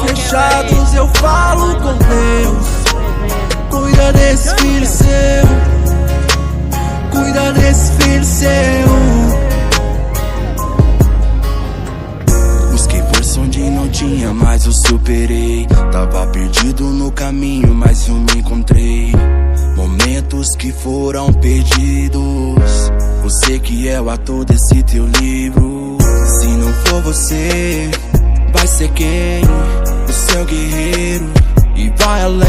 fechados eu falo com Deus. Cuida desse filho seu, cuida desse filho seu. Busquei força onde não tinha, mas eu superei. Tava perdido no caminho, mas eu me encontrei. Momentos que foram perdidos, você que é o ator desse teu livro. Se não for você, vai ser quem? O seu guerreiro, e vai além.